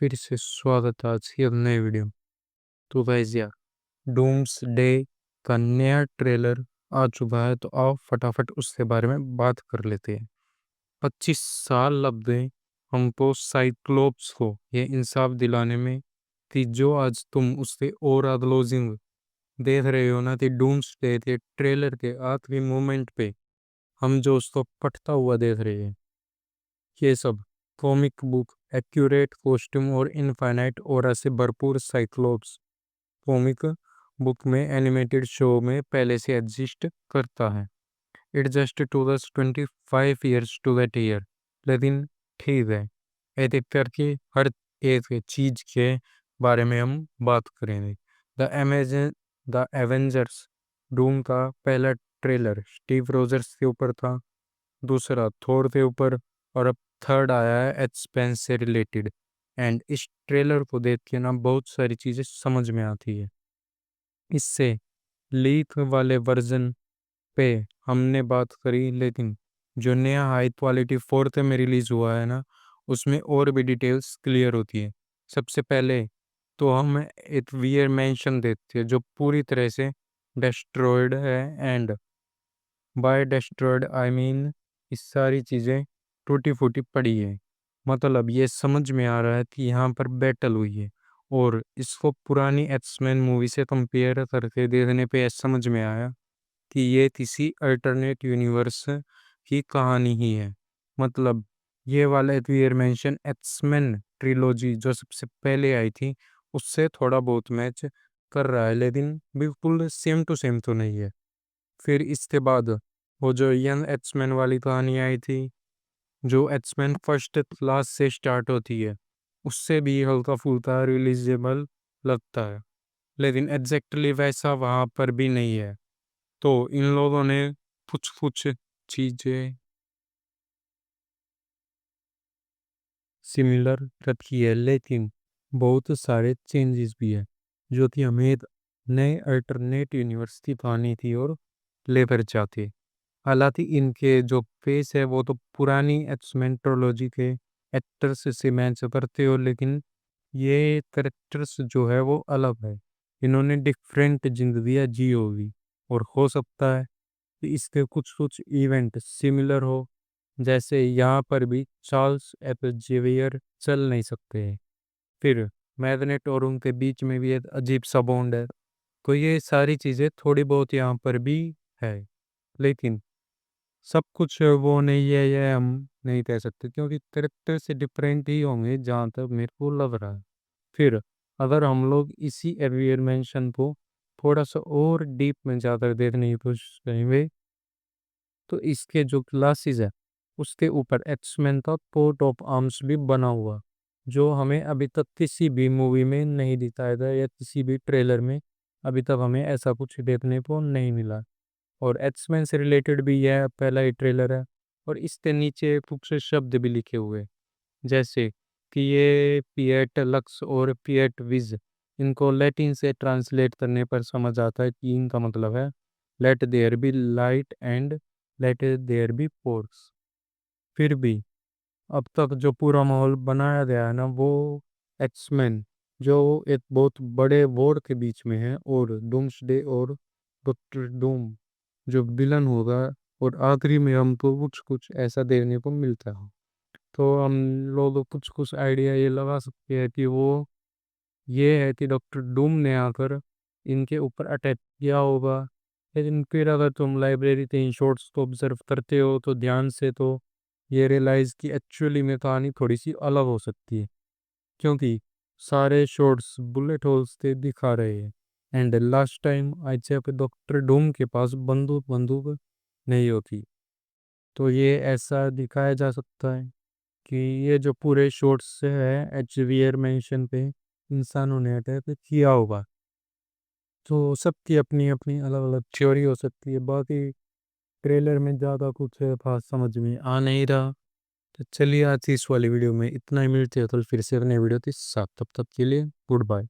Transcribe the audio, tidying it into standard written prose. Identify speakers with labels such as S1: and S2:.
S1: फिर से स्वागत है आज की अब नए वीडियो में। तो गाइस यार, डूम्स डे का नया ट्रेलर आ चुका है, तो आओ फटाफट उसके बारे में बात कर लेते हैं। 25 साल लग गए हमको साइक्लोप्स को ये इंसाफ दिलाने में कि जो आज तुम उससे और अदलोजिंग देख रहे हो ना, कि डूम्स डे के ट्रेलर के आखिरी मोमेंट पे हम जो उसको पढ़ता हुआ देख रहे हैं, ये सब कॉमिक बुक एक्यूरेट कॉस्ट्यूम और इनफाइनाइट ऑरा से भरपूर साइक्लोप्स कॉमिक बुक में एनिमेटेड शो में पहले से एग्जिस्ट करता है। इट जस्ट टू दस 25 years टू गेट ईयर, लेकिन ठीक है, एडिटर की हर एक चीज के बारे में हम बात करेंगे। द एवेंजर्स डूम का पहला ट्रेलर स्टीव रोजर्स के ऊपर था, दूसरा थोर के ऊपर, और अब थर्ड आया है एक्सपेंस से रिलेटेड। एंड इस ट्रेलर को देख के ना बहुत सारी चीज़ें समझ में आती है। इससे लीक वाले वर्जन पे हमने बात करी, लेकिन जो नया हाई क्वालिटी फोर्थ में रिलीज हुआ है ना, उसमें और भी डिटेल्स क्लियर होती है। सबसे पहले तो हम एक वियर मेंशन देखते हैं जो पूरी तरह से डिस्ट्रॉयड है। And by destroyed I mean इस सारी चीज़ें टूटी फूटी पड़ी है। मतलब ये समझ में आ रहा है कि यहाँ पर बैटल हुई है, और इसको पुरानी एक्समैन मूवी से कंपेयर करके देखने पे ऐसा समझ में आया कि ये किसी अल्टरनेट यूनिवर्स की कहानी ही है। मतलब ये वाला क्लियर मेंशन एक्समैन ट्रिलॉजी जो सबसे पहले आई थी उससे थोड़ा बहुत मैच कर रहा है, लेकिन बिल्कुल सेम टू सेम तो नहीं है। फिर इसके बाद वो जो यंग एक्समैन वाली कहानी आई थी, जो एक्समैन फर्स्ट क्लास से स्टार्ट होती है, उससे भी हल्का फुल्का रिलीजेबल लगता है, लेकिन एग्जैक्टली वैसा वहाँ पर भी नहीं है। तो इन लोगों ने कुछ कुछ चीज़ें सिमिलर रखी है, लेकिन बहुत सारे चेंजेस भी है जो कि हमें एक नए अल्टरनेट यूनिवर्स की कहानी थी और लेकर जाते। हालांकि इनके जो फेस है वो तो पुरानी एक्समेन ट्रोलॉजी के एक्टर्स से मैच करते हो, लेकिन ये करेक्टर्स जो है वो अलग है। इन्होंने डिफरेंट जिंदगियां जी होगी, और हो सकता है कि इसके कुछ कुछ इवेंट सिमिलर हो, जैसे यहाँ पर भी चार्ल्स जेवियर चल नहीं सकते हैं। फिर मैग्नेट और उनके बीच में भी एक अजीब सा बॉन्ड है। तो ये सारी चीज़ें थोड़ी बहुत यहाँ पर भी है, लेकिन सब कुछ वो नहीं है, ये हम नहीं कह सकते, क्योंकि करेक्टर से डिफरेंट ही होंगे जहाँ तक मेरे को लग रहा है। फिर अगर हम लोग इसी एवियरमेंशन को थोड़ा सा और डीप में ज़्यादा देखने की कोशिश करेंगे, तो इसके जो क्लासेस है उसके ऊपर एक्समैन का कोट ऑफ आर्म्स भी बना हुआ, जो हमें अभी तक किसी भी मूवी में नहीं दिखाया गया, या किसी भी ट्रेलर में अभी तक हमें ऐसा कुछ देखने को नहीं मिला। और एक्समैन से रिलेटेड भी यह पहला ही ट्रेलर है, और इसके नीचे कुछ शब्द भी लिखे हुए हैं, जैसे कि ये पिएट लक्स और पिएट विज, इनको लैटिन से ट्रांसलेट करने पर समझ आता है कि इनका मतलब है let there be light and let there be force. फिर भी अब तक जो पूरा माहौल बनाया गया है ना, वो एक्समैन जो एक बहुत बड़े वॉर के बीच में है, और डूम्सडे और डॉक्टर डूम जो विलन होगा, और आखिरी में हमको कुछ कुछ ऐसा देखने को मिलता है। तो हम लोग कुछ कुछ आइडिया ये लगा सकते हैं कि वो ये है कि डॉक्टर डूम ने आकर इनके ऊपर अटैक किया होगा। लेकिन फिर अगर तुम लाइब्रेरी के इन शॉर्ट्स को ऑब्जर्व करते हो तो ध्यान से, तो ये रियलाइज कि एक्चुअली में कहानी थोड़ी सी अलग हो सकती है, क्योंकि सारे शॉर्ट्स बुलेट होल्स से दिखा रहे हैं। And last time I check doctor Doom के पास बंदूक बंदूक नहीं होती, तो ये ऐसा दिखाया जा सकता है कि ये जो पूरे शॉट्स से है एचवीआर मेंशन पे इंसानों ने अटैक किया होगा। तो सबकी अपनी अपनी अलग अलग थ्योरी हो सकती है, बाकी ट्रेलर में ज़्यादा कुछ खास समझ में आ नहीं रहा। तो चलिए आज इस वाली वीडियो में इतना ही, मिलते हैं कल फिर से अपने वीडियो के साथ, तब तक के लिए गुड बाय।